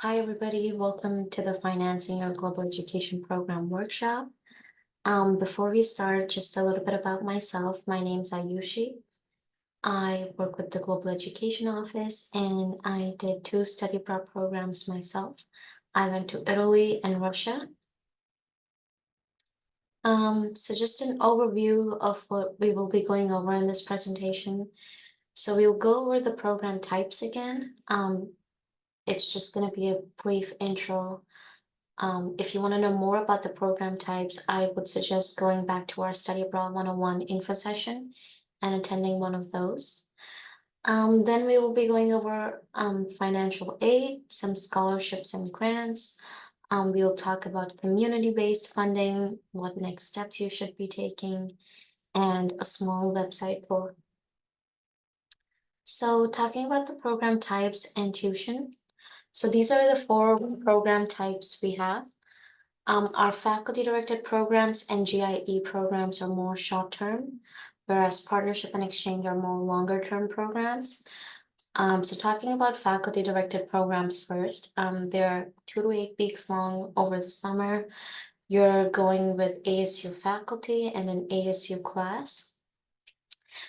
Hi, everybody. Welcome to the Financing Your Global Education Program workshop. Before we start, just a little bit about myself. My name's Ayushi. I work with the Global Education Office and I did 2 study abroad programs myself. I went to Italy and Russia. So just an overview of what we will be going over in this presentation. So we'll go over the program types again. It's just going to be a brief intro. If you want to know more about the program types, I would suggest going back to our Study Abroad 101 info session and attending one of those. Then we will be going over financial aid, some scholarships and grants. We'll talk about community-based funding, what next steps you should be taking, and a small website tour. So talking about the program types and tuition. So these are the 4 program types we have. Our faculty-directed programs and GIE programs are more short-term, whereas partnership and exchange are more longer-term programs. So talking about faculty-directed programs first, they're 2 to 8 weeks long over the summer. You're going with ASU faculty and an ASU class.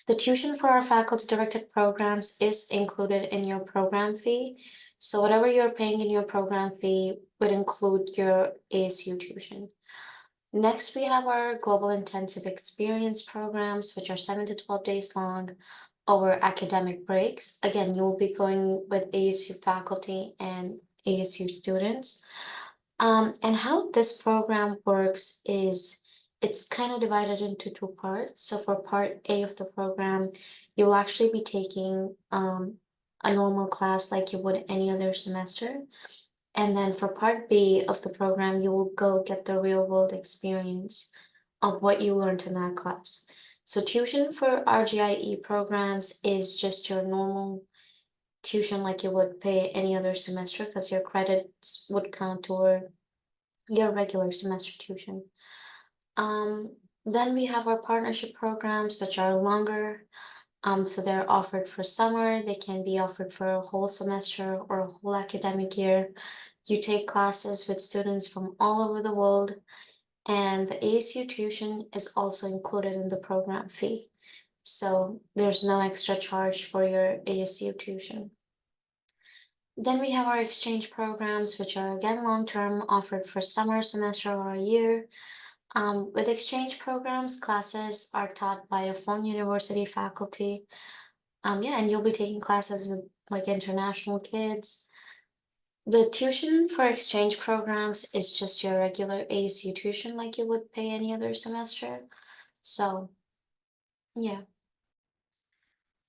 The tuition for our faculty-directed programs is included in your program fee. So whatever you're paying in your program fee would include your ASU tuition. Next, we have our Global Intensive Experience programs, which are 7 to 12 days long over academic breaks. Again, you will be going with ASU faculty and ASU students. And how this program works is it's kind of divided into 2 parts. So for part A of the program, you'll actually be taking a normal class like you would any other semester. And then for part B of the program, you will go get the real world experience of what you learned in that class. So tuition for RGIE programs is just your normal tuition like you would pay any other semester because your credits would count toward your regular semester tuition. Then we have our partnership programs, which are longer. So they're offered for summer. They can be offered for a whole semester or a whole academic year. You take classes with students from all over the world, and the ASU tuition is also included in the program fee. So there's no extra charge for your ASU tuition. Then we have our exchange programs, which are again long-term, offered for summer, semester, or a year. With exchange programs, classes are taught by a foreign university faculty. And you'll be taking classes with like international kids. The tuition for exchange programs is just your regular ASU tuition like you would pay any other semester. So, yeah.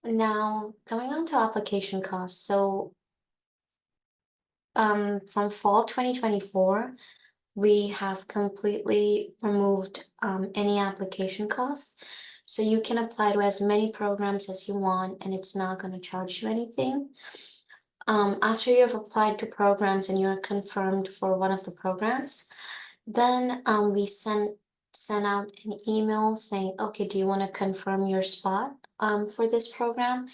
Now, going on to application costs. So, from fall 2024, we have completely removed any application costs. So you can apply to as many programs as you want, and it's not going to charge you anything. After you've applied to programs and you're confirmed for one of the programs, then we send out an email saying, okay, do you want to confirm your spot for this program?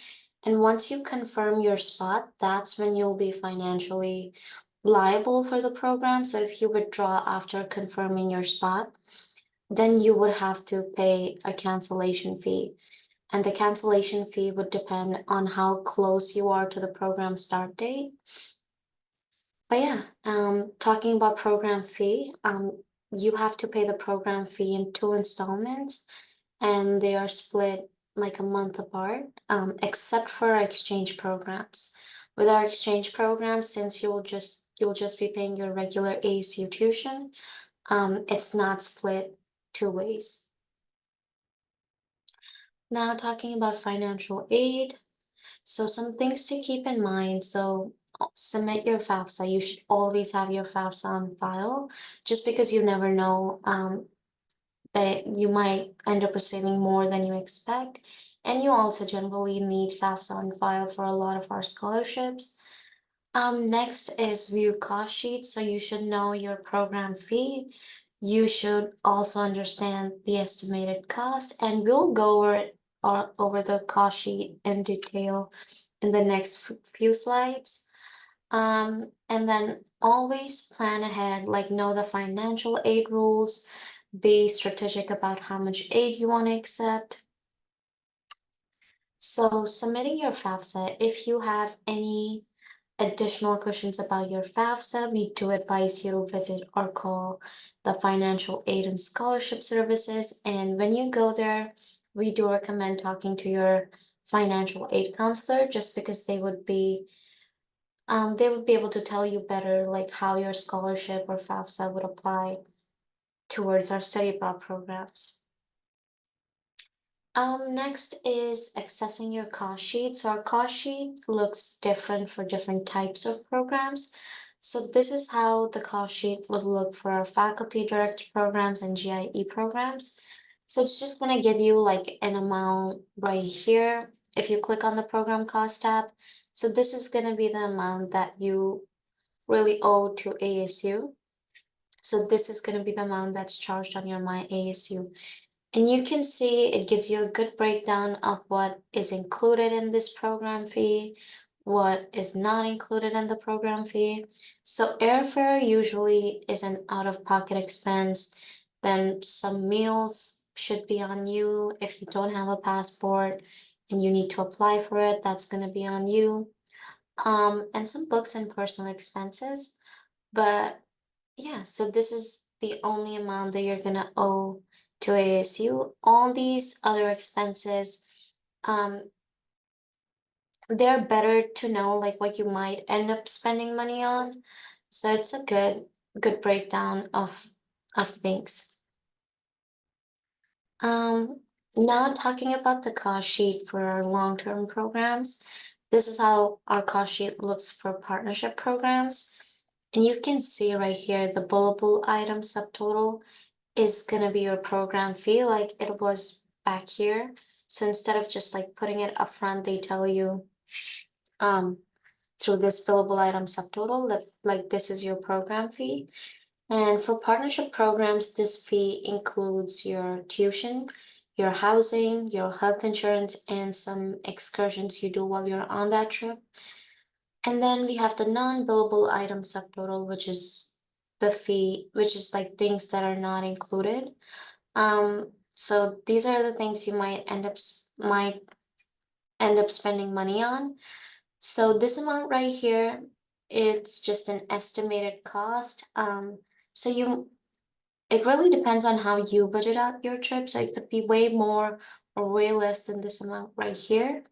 And once you confirm your spot, that's when you'll be financially liable for the program. So if you withdraw after confirming your spot, then you would have to pay a cancellation fee. And the cancellation fee would depend on how close you are to the program start date. But yeah, talking about program fee, you have to pay the program fee in 2 installments, and they are split like a month apart, except for our exchange programs. With our exchange programs, since you'll just be paying your regular ASU tuition, it's not split 2 ways. Now talking about financial aid, so some things to keep in mind. So submit your FAFSA. You should always have your FAFSA on file, just because you never know that you might end up receiving more than you expect. And you also generally need FAFSA on file for a lot of our scholarships. Next is view cost sheets. So you should know your program fee. You should also understand the estimated cost, and we'll go over the cost sheet in detail in the next few slides. And then always plan ahead, like know the financial aid rules, be strategic about how much aid you want to accept. So submitting your FAFSA, if you have any additional questions about your FAFSA, we do advise you to visit or call the Financial Aid and Scholarship Services. And when you go there, we do recommend talking to your financial aid counselor just because they would be able to tell you better like how your scholarship or FAFSA would apply towards our study abroad programs. Next is accessing your cost sheet. So our cost sheet looks different for different types of programs. So this is how the cost sheet would look for our faculty directed programs and GIE programs. So it's just gonna give you like an amount right here. If you click on the program cost tab, so this is gonna be the amount that you really owe to ASU. So this is gonna be the amount that's charged on your My ASU. And you can see it gives you a good breakdown of what is included in this program fee, what is not included in the program fee. So airfare usually is an out-of-pocket expense. Then some meals should be on you. If you don't have a passport and you need to apply for it, that's gonna be on you. And some books and personal expenses. But yeah, so this is the only amount that you're gonna owe to ASU. All these other expenses, they're better to know like what you might end up spending money on. So it's a good breakdown of things. Um, Now talking about the cost sheet for our long-term programs, this is how our cost sheet looks for partnership programs. And you can see right here the billable item subtotal is gonna be your program fee like it was back here. So instead of just like putting it up front, they tell you um through this billable item subtotal that like this is your program fee. And for partnership programs, this fee includes your tuition, your housing, your health insurance, and some excursions you do while you're on that trip. And then we have the non-billable item subtotal, which is the fee, which is like things that are not included. So these are the things you might end up spending money on. So this amount right here, it's just an estimated cost. So it really depends on how you budget out your trip. So it could be way more or way less than this amount right here.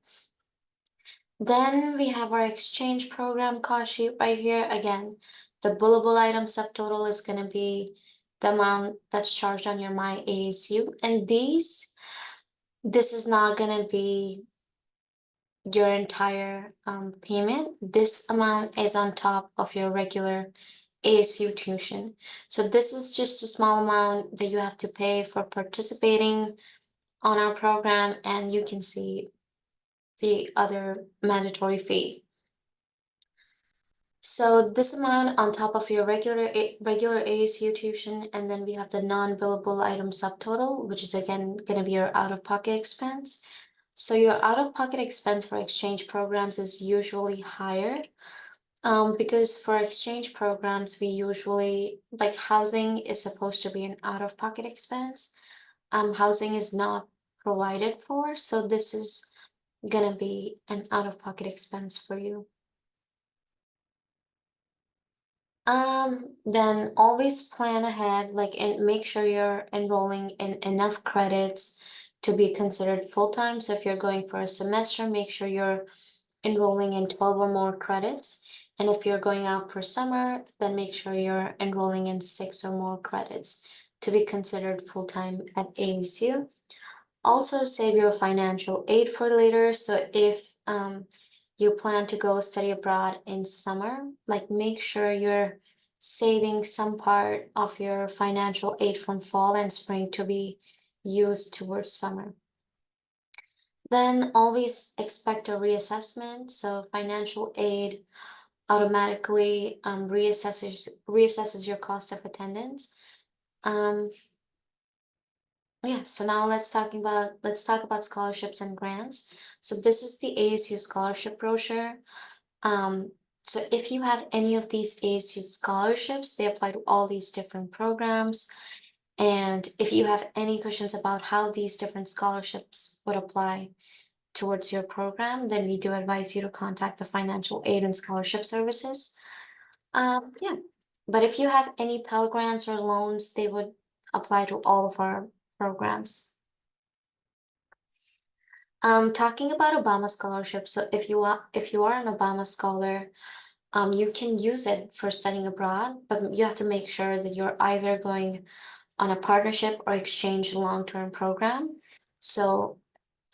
Then we have our exchange program cost sheet right here. Again, the billable item subtotal is gonna be the amount that's charged on your My ASU. And this is not gonna be your entire payment. This amount is on top of your regular ASU tuition. So this is just a small amount that you have to pay for participating on our program, and you can see the other mandatory fee. So this amount on top of your regular ASU tuition, and then we have the non-billable item subtotal, which is again gonna be your out-of-pocket expense. So your out-of-pocket expense for exchange programs is usually higher. Because for exchange programs, we usually like housing is supposed to be an out-of-pocket expense. Housing is not provided for, so this is gonna be an out-of-pocket expense for you. Then always plan ahead, like, and make sure you're enrolling in enough credits to be considered full-time. So if you're going for a semester, make sure you're enrolling in 12 or more credits. And if you're going out for summer, then make sure you're enrolling in 6 or more credits to be considered full-time at ASU. Also save your financial aid for later. So if you plan to go study abroad in summer, like make sure you're saving some part of your financial aid from fall and spring to be used towards summer. Then always expect a reassessment. So financial aid automatically reassesses your cost of attendance. Yeah, so now let's talk about scholarships and grants. So this is the ASU scholarship brochure. So if you have any of these ASU scholarships, they apply to all these different programs. And if you have any questions about how these different scholarships would apply towards your program, then we do advise you to contact the Financial Aid and Scholarship Services. Yeah, but if you have any Pell Grants or loans, they would apply to all of our programs. Talking about Obama Scholarship, so if you are an Obama scholar, you can use it for studying abroad, but you have to make sure that you're either going on a partnership or exchange long-term program. So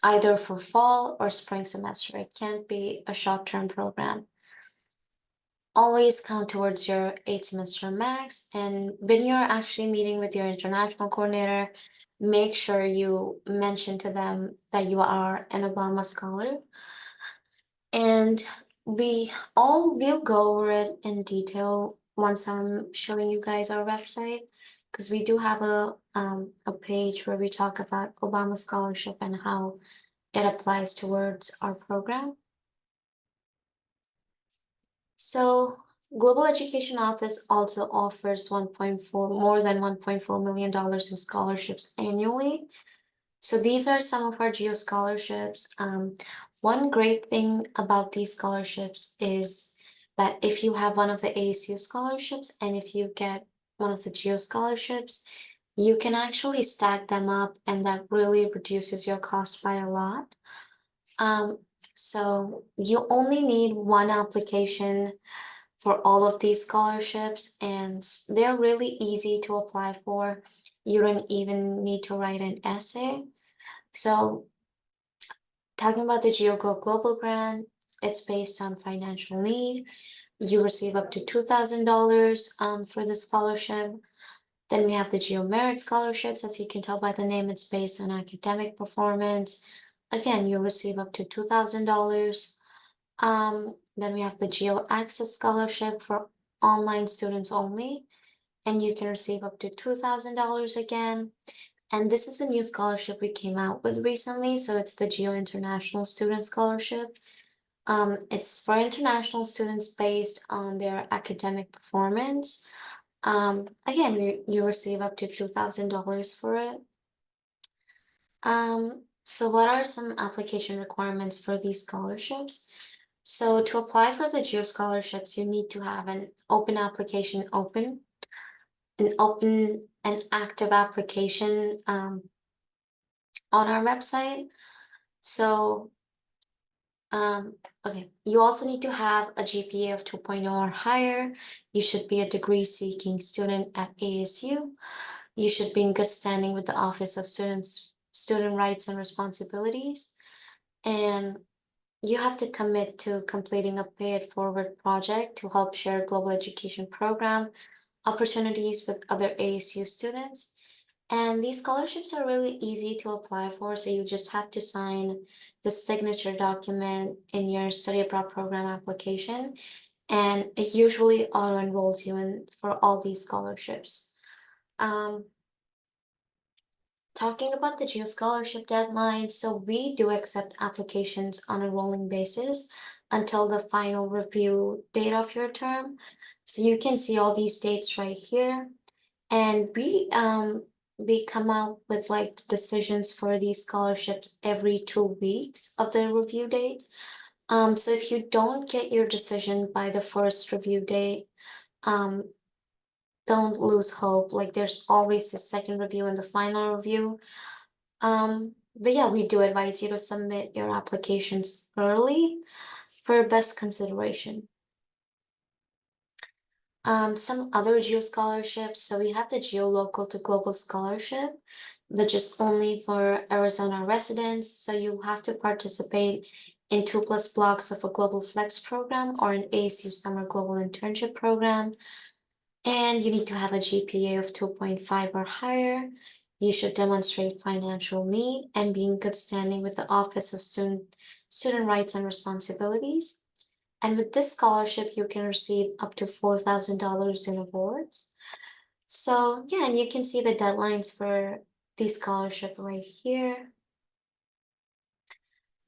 either for fall or spring semester, it can't be a short-term program. Always count towards your 8 semester max, and when you're actually meeting with your international coordinator, make sure you mention to them that you are an Obama scholar. And we'll go over it in detail once I'm showing you guys our website, because we do have a page where we talk about Obama Scholarship and how it applies towards our program. So Global Education Office also offers more than $1.4 million in scholarships annually. So these are some of our GEO scholarships. One great thing about these scholarships is that if you have one of the ASU scholarships and if you get one of the GEO scholarships, you can actually stack them up, and that really reduces your cost by a lot. So you only need one application for all of these scholarships, and they're really easy to apply for. You don't even need to write an essay. So talking about the GEO Global Grant, it's based on financial need. You receive up to $2,000 for the scholarship. Then we have the GEO Merit Scholarships. As you can tell by the name, it's based on academic performance. Again, you receive up to $2,000. Then we have the GEO Access Scholarship for online students only, and you can receive up to $2,000 again. And this is a new scholarship we came out with recently, so it's the GEO International Student Scholarship. It's for international students based on their academic performance. Again, you receive up to $2,000 for it. So what are some application requirements for these scholarships? So to apply for the GEO scholarships, you need to have an active application on our website. So okay, you also need to have a GPA of 2.0 or higher. You should be a degree-seeking student at ASU. You should be in good standing with the Office of Student Rights and Responsibilities. And you have to commit to completing a Pay It Forward project to help share global education program opportunities with other ASU students. And these scholarships are really easy to apply for, so you just have to sign the signature document in your study abroad program application, and it usually auto enrolls you in for all these scholarships. Talking about the GEO Scholarship Deadlines, so we do accept applications on a rolling basis until the final review date of your term. So you can see all these dates right here. And we come out with like decisions for these scholarships every 2 weeks of the review date. So if you don't get your decision by the first review date, don't lose hope. Like there's always the second review and the final review. But yeah, we do advise you to submit your applications early for best consideration. Some other GEO scholarships. So we have the GEO Local to Global Scholarship, which is only for Arizona residents. So you have to participate in 2+ blocks of a Global Flex program or an ASU Summer Global Internship program. And you need to have a GPA of 2.5 or higher. You should demonstrate financial need and be in good standing with the Office of Student Rights and Responsibilities. And with this scholarship, you can receive up to $4,000 in awards. So yeah, and you can see the deadlines for the scholarship right here.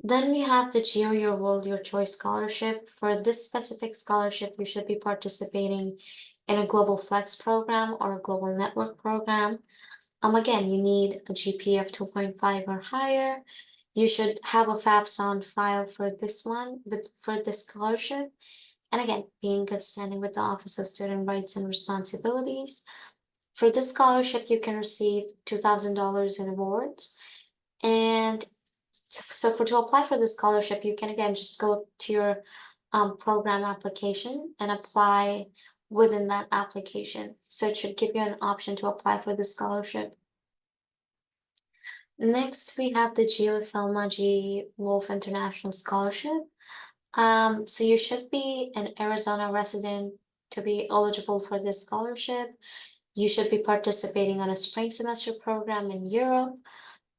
Then we have the GEO Your World, Your Choice Scholarship. For this specific scholarship, you should be participating in a Global Flex program or a Global Network program. Again, you need a GPA of 2.5 or higher. You should have a FAFSA on file for this one, for this scholarship. And again, be in good standing with the Office of Student Rights and Responsibilities. For this scholarship, you can receive $2,000 in awards. And so to apply for this scholarship, you can again just go to your program application and apply within that application. So it should give you an option to apply for the scholarship. Next, we have the GEO Thelma G. Wolf International Scholarship. So you should be an Arizona resident to be eligible for this scholarship. You should be participating on a spring semester program in Europe.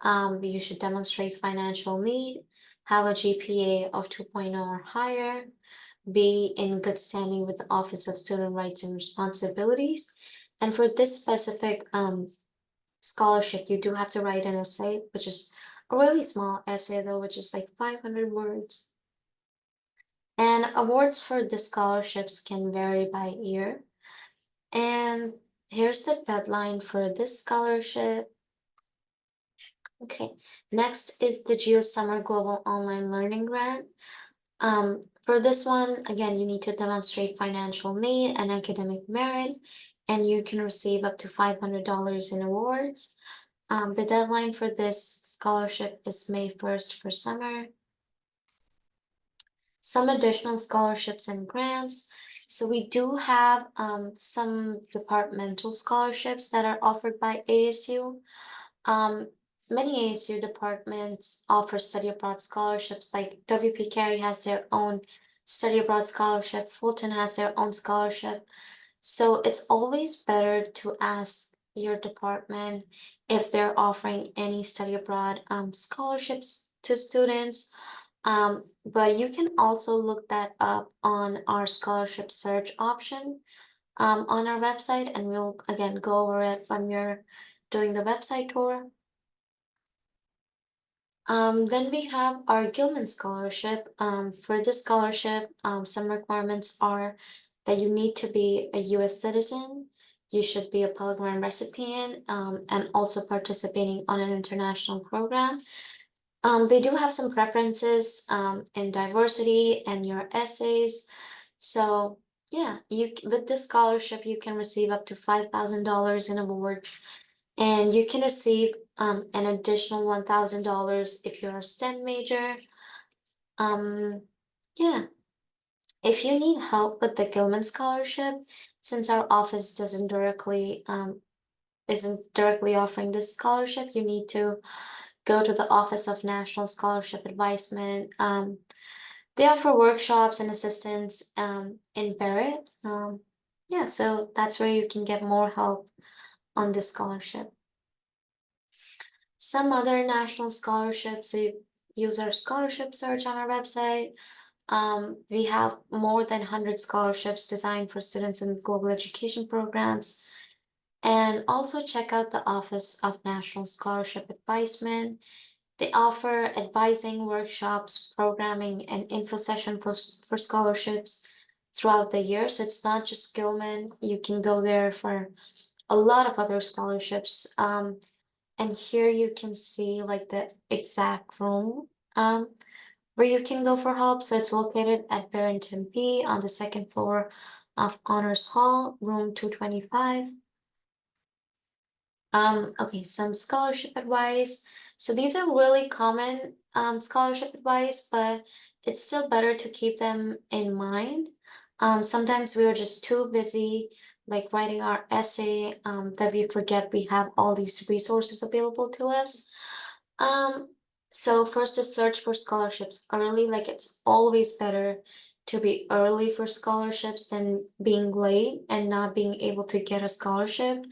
You should demonstrate financial need, have a GPA of 2.0 or higher, be in good standing with the Office of Student Rights and Responsibilities. And for this specific scholarship, you do have to write an essay, which is a really small essay though, which is like 500 words. And awards for the scholarships can vary by year. And here's the deadline for this scholarship. Okay, next is the GEO Summer Global Online Learning Grant. For this one, again, you need to demonstrate financial need and academic merit, and you can receive up to $500 in awards. The deadline for this scholarship is May 1st for summer. Some additional scholarships and grants. So we do have some departmental scholarships that are offered by ASU. Many ASU departments offer study abroad scholarships, like WP Carey has their own study abroad scholarship, Fulton has their own scholarship. So it's always better to ask your department if they're offering any study abroad scholarships to students. But you can also look that up on our scholarship search option on our website, and we'll again go over it when we're doing the website tour. Then we have our Gilman Scholarship. For this scholarship, some requirements are that you need to be a US citizen, you should be a Pell Grant recipient, and also participating on an international program. They do have some preferences in diversity and your essays. So yeah, with this scholarship, you can receive up to $5,000 in awards, and you can receive an additional $1,000 if you're a STEM major. Yeah, if you need help with the Gilman Scholarship, since our office isn't directly offering this scholarship, you need to go to the Office of National Scholarship Advisement. They offer workshops and assistance in Barrett. Yeah, so that's where you can get more help on this scholarship. Some other national scholarships, so you use our scholarship search on our website. We have more than 100 scholarships designed for students in global education programs. And also check out the Office of National Scholarship Advisement. They offer advising, workshops, programming, and info session for scholarships throughout the year. So it's not just Gilman. You can go there for a lot of other scholarships. And here you can see like the exact room where you can go for help. So it's located at Barrington B on the second floor of Honors Hall, room 225. Okay, some scholarship advice. So these are really common scholarship advice, but it's still better to keep them in mind. Sometimes we are just too busy like writing our essay that we forget we have all these resources available to us. So first to search for scholarships early, like it's always better to be early for scholarships than being late and not being able to get a scholarship.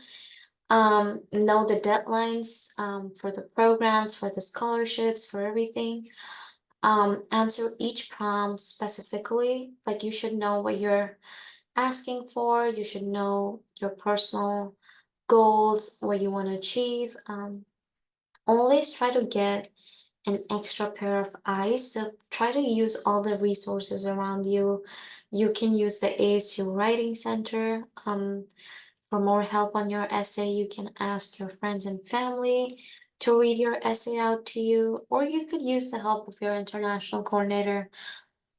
Know the deadlines for the programs, for the scholarships, for everything. Answer each prompt specifically, like you should know what you're asking for, you should know your personal goals, what you want to achieve. Always try to get an extra pair of eyes. So try to use all the resources around you. You can use the ASU Writing Center. For more help on your essay, you can ask your friends and family to read your essay out to you, or you could use the help of your international coordinator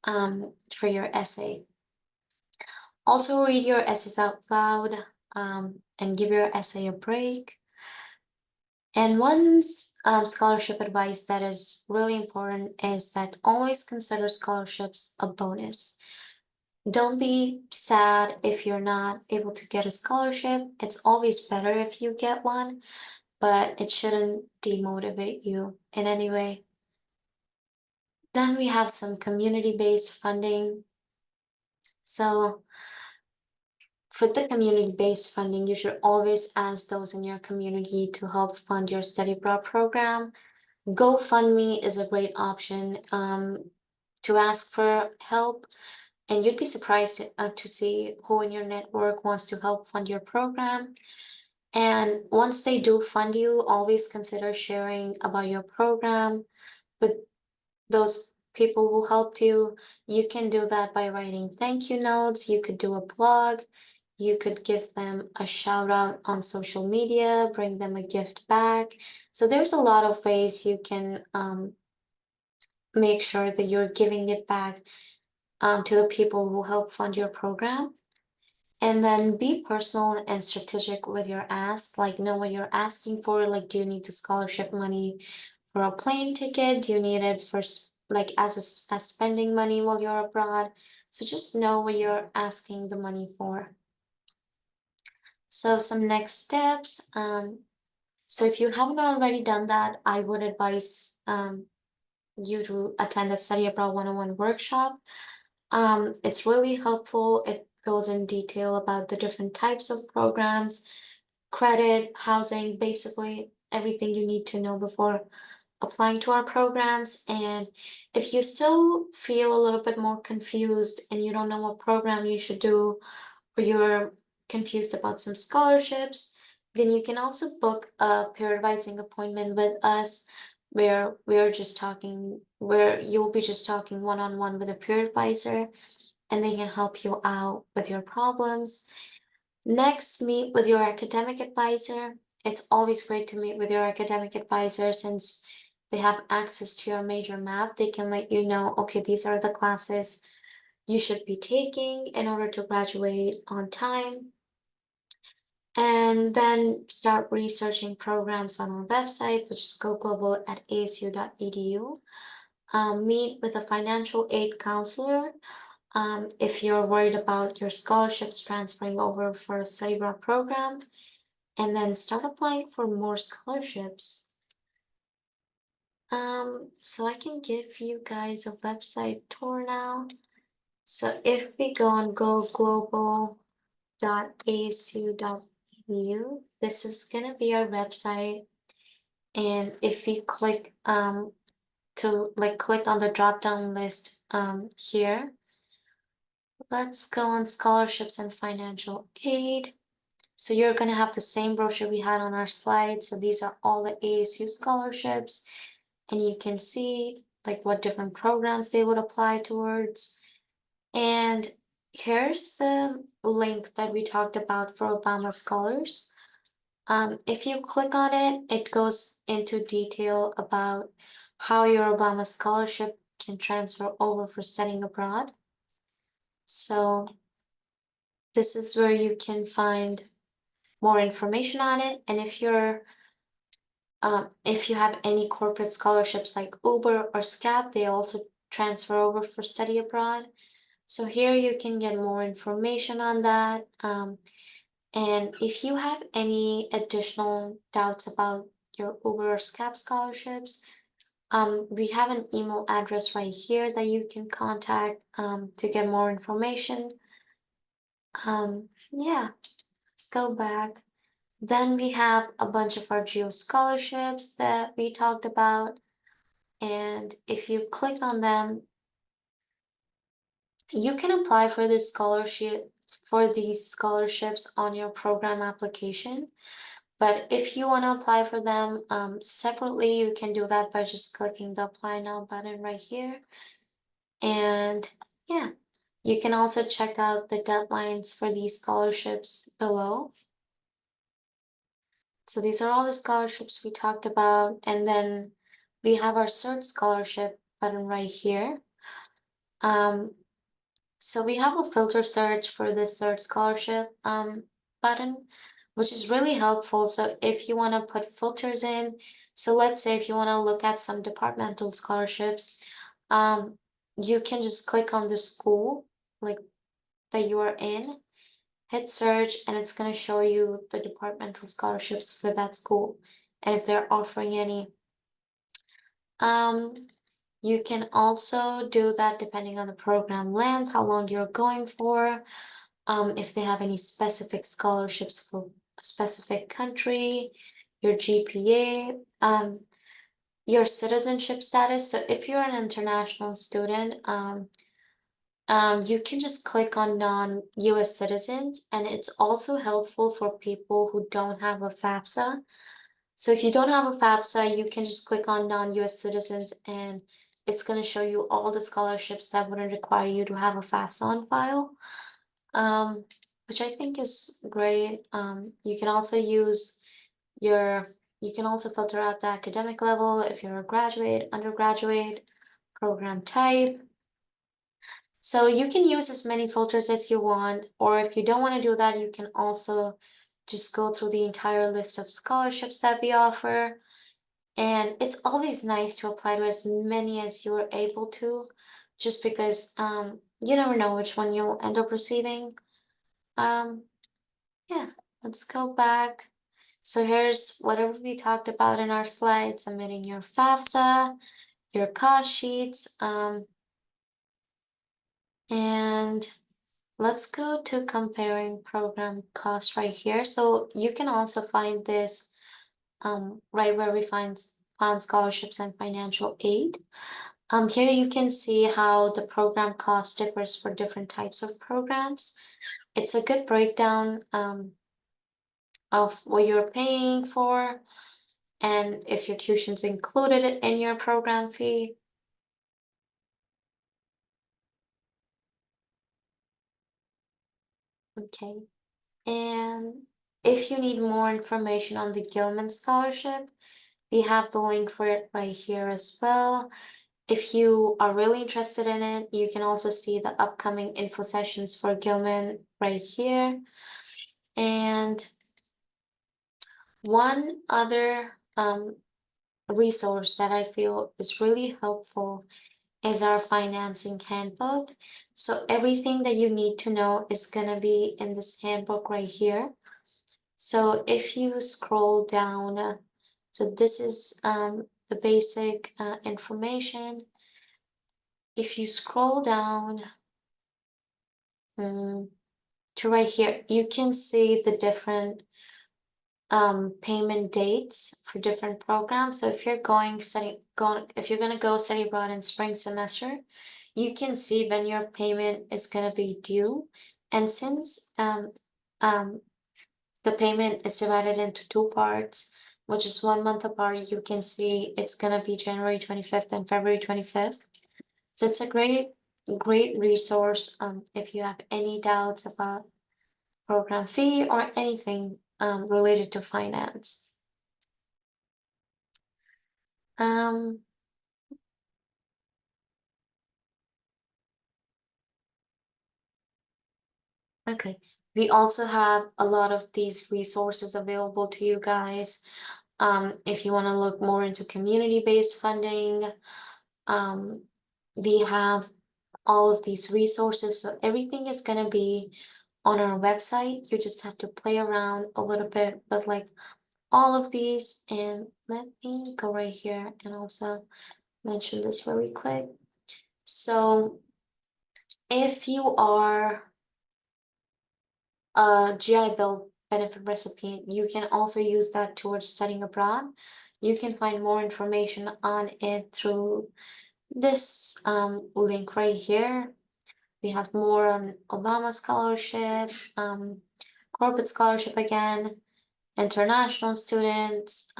for your essay. Also, read your essays out loud and give your essay a break. And one scholarship advice that is really important is that always consider scholarships a bonus. Don't be sad if you're not able to get a scholarship. It's always better if you get one, but it shouldn't demotivate you in any way. Then we have some community-based funding. So for the community-based funding, you should always ask those in your community to help fund your study abroad program. GoFundMe is a great option to ask for help, and you'd be surprised to see who in your network wants to help fund your program. And once they do fund you, always consider sharing about your program with those people who helped you. You can do that by writing thank you notes. You could do a blog. You could give them a shout out on social media, bring them a gift back. So there's a lot of ways you can make sure that you're giving it back to the people who help fund your program. And then be personal and strategic with your ask, like know what you're asking for. Like, do you need the scholarship money for a plane ticket? Do you need it for like as spending money while you're abroad? So just know what you're asking the money for. So some next steps. So if you haven't already done that, I would advise you to attend the Study Abroad 101 workshop. It's really helpful. It goes in detail about the different types of programs, credit, housing, basically everything you need to know before applying to our programs. And if you still feel a little bit more confused and you don't know what program you should do, or you're confused about some scholarships, then you can also book a peer advising appointment with us where you'll be just talking one-on-one with a peer advisor, and they can help you out with your problems. Next, meet with your academic advisor. It's always great to meet with your academic advisor since they have access to your major map. They can let you know, okay, these are the classes you should be taking in order to graduate on time. And then start researching programs on our website, which is goglobal@asu.edu. Meet with a financial aid counselor if you're worried about your scholarships transferring over for a study abroad program, and then start applying for more scholarships. So I can give you guys a website tour now. So if we go on goglobal.asu.edu, this is gonna be our website. And if we click click on the drop-down list here, let's go on scholarships and financial aid. So you're gonna have the same brochure we had on our slide. So these are all the ASU scholarships, and you can see like what different programs they would apply towards. And here's the link that we talked about for Obama Scholars. If you click on it, it goes into detail about how your Obama Scholarship can transfer over for studying abroad. So this is where you can find more information on it. And if you have any corporate scholarships like Uber or SCAP, they also transfer over for study abroad. So here you can get more information on that. And if you have any additional doubts about your Uber or SCAP scholarships, we have an email address right here that you can contact to get more information. Yeah, let's go back. Then we have a bunch of our GEO scholarships that we talked about. And if you click on them, you can apply for these scholarships on your program application. But if you want to apply for them separately, you can do that by just clicking the Apply Now button right here. And yeah, you can also check out the deadlines for these scholarships below. So these are all the scholarships we talked about, and then we have our search scholarship button right here. So we have a filter search for this search scholarship button, which is really helpful. So if you want to put filters in, so let's say if you want to look at some departmental scholarships, you can just click on the school like that you are in, hit search, and it's going to show you the departmental scholarships for that school and if they're offering any. You can also do that depending on the program length, how long you're going for, if they have any specific scholarships for a specific country, your GPA, your citizenship status. So if you're an international student, you can just click on non-US citizens, and it's also helpful for people who don't have a FAFSA. So if you don't have a FAFSA, you can just click on non-US citizens, and it's going to show you all the scholarships that wouldn't require you to have a FAFSA on file, which I think is great. You can also use you can also filter out the academic level if you're a graduate, undergraduate, program type. So you can use as many filters as you want, or if you don't want to do that, you can also just go through the entire list of scholarships that we offer. And it's always nice to apply to as many as you're able to, just because you never know which one you'll end up receiving. Yeah, let's go back. So here's whatever we talked about in our slides: submitting your FAFSA, your cost sheets, and let's go to comparing program costs right here. So you can also find this right where we found scholarships and financial aid. Here you can see how the program cost differs for different types of programs. It's a good breakdown of what you're paying for and if your tuition's included in your program fee. Okay, and if you need more information on the Gilman Scholarship, we have the link for it right here as well. If you are really interested in it, you can also see the upcoming info sessions for Gilman right here. And one other resource that I feel is really helpful is our financing handbook. So everything that you need to know is gonna be in this handbook right here. So if you scroll down, so this is the basic information. If you scroll down to right here, you can see the different payment dates for different programs. So if you're if you're gonna go study abroad in spring semester, you can see when your payment is gonna be due. And since the payment is divided into two parts, which is 1 month apart, you can see it's gonna be January 25th and February 25th. So it's a great resource if you have any doubts about program fee or anything related to finance. Okay, we also have a lot of these resources available to you guys. If you want to look more into community-based funding, we have all of these resources. So everything is going to be on our website. You just have to play around a little bit with like all of these. And let me go right here and also mention this really quick. So if you are a GI Bill benefit recipient, you can also use that towards studying abroad. You can find more information on it through this link right here. We have more on Obama scholarship, corporate scholarship again, international students,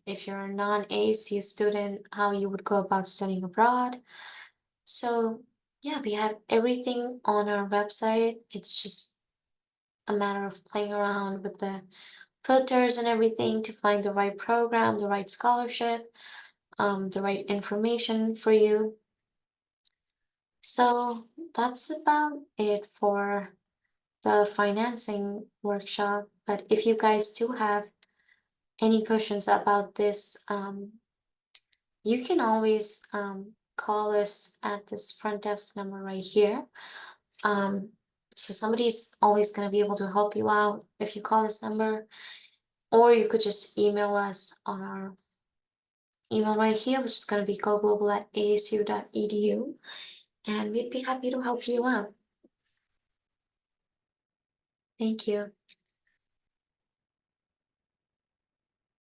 if you're a non-ASU student, how you would go about studying abroad. So yeah, we have everything on our website. It's just a matter of playing around with the filters and everything to find the right program, the right scholarship, the right information for you. So that's about it for the financing workshop. But if you guys do have any questions about this, you can always call us at this front desk number right here. So somebody's always going to be able to help you out if you call this number, or you could just email us on our email right here, which is going to be goglobal@asu.edu, and we'd be happy to help you out. Thank you.